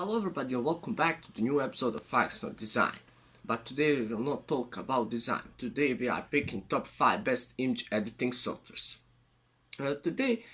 Hello everybody and welcome back to the new episode of Facts Not Design. But today we will not talk about design. Today we are picking top 5 best image editing softwares. Today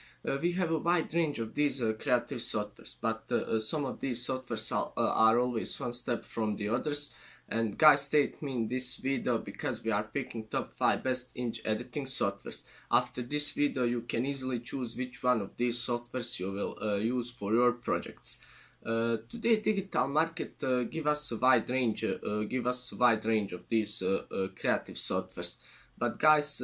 we have a wide range of these creative softwares, but some of these softwares are always one step from the others. And guys, stay with me in this video because we are picking top 5 best image editing softwares. After this video you can easily choose which one of these softwares you will use for your projects. Today digital market give us a wide range of these creative softwares, but guys,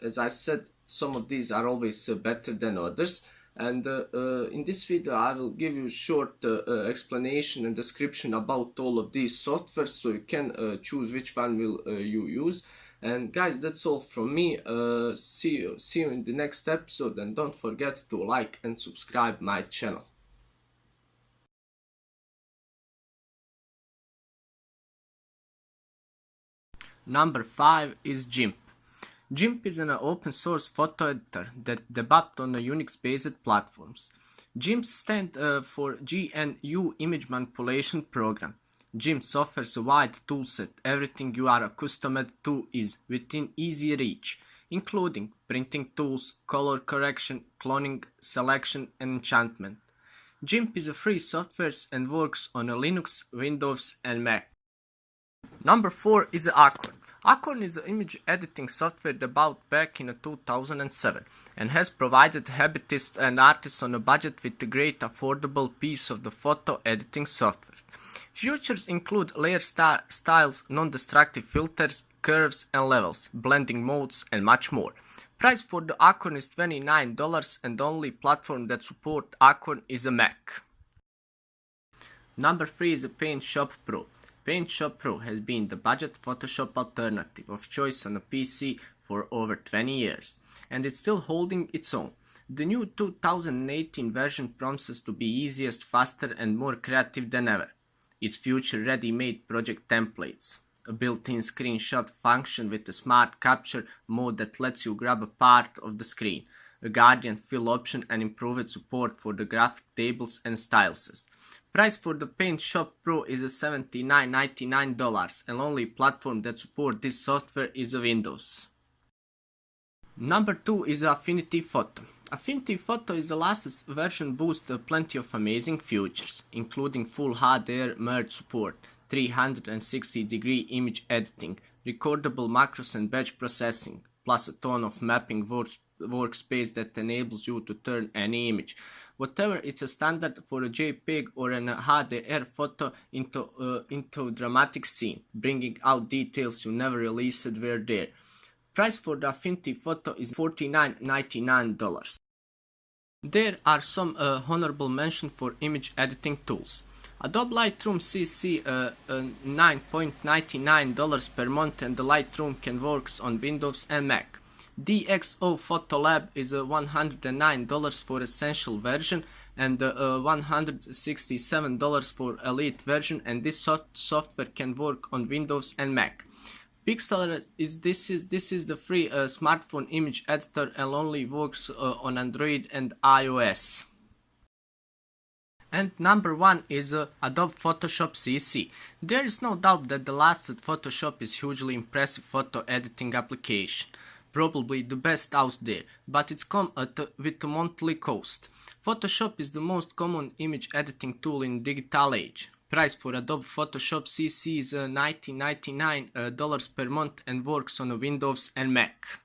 as I said, some of these are always better than others, and in this video I will give you a short explanation and description about all of these softwares so you can choose which one will you use. And guys, that's all from me. See you in the next episode, and don't forget to like and subscribe my channel. Number 5 is GIMP. GIMP is an open source photo editor that developed on Unix-based platforms. GIMP stands for GNU Image Manipulation Program. GIMP offers a wide toolset. Everything you are accustomed to is within easy reach, including printing tools, color correction, cloning, selection, and enchantment. GIMP is a free software and works on Linux, Windows, and Mac. Number 4 is Aqua. Aqua is an image editing software developed back in 2007 and has provided hobbyists and artists on a budget with a great affordable piece of the photo editing software. Features include layer styles, non-destructive filters, curves and levels, blending modes, and much more. Price for the Aqua is $29, and the only platform that supports Aqua is a Mac. Number 3 is Paintshop Pro. Paintshop Pro has been the budget Photoshop alternative of choice on a PC for over 20 years, and it's still holding its own. The new 2018 version promises to be easiest, faster, and more creative than ever. Its features ready-made project templates, a built-in screenshot function with a smart capture mode that lets you grab a part of the screen, a Guardian fill option, and improved support for the graphic tables and styluses. Price for the Paintshop Pro is $79.99, and only platform that supports this software is Windows. Number 2 is Affinity Photo. Affinity Photo is the latest version boosts plenty of amazing features, including full HDR merge support, 360-degree image editing, recordable macros and batch processing, plus a ton of mapping workspace that enables you to turn any image, whatever it's a standard, for a JPEG or an HDR photo into a dramatic scene, bringing out details you never realized were there. Price for the Affinity Photo is $49.99. There are some honorable mentions for image editing tools. Adobe Lightroom CC $9.99 per month, and the Lightroom can work on Windows and Mac. DxO Photolab is $109 for essential version and $167 for elite version, and this software can work on Windows and Mac. Pixlr is the free smartphone image editor and only works on Android and iOS. And number 1 is Adobe Photoshop CC. There is no doubt that the latest Photoshop is hugely impressive photo editing application. Probably the best out there, but it's come with a monthly cost. Photoshop is the most common image editing tool in digital age. Price for Adobe Photoshop CC is $19.99 per month and works on Windows and Mac.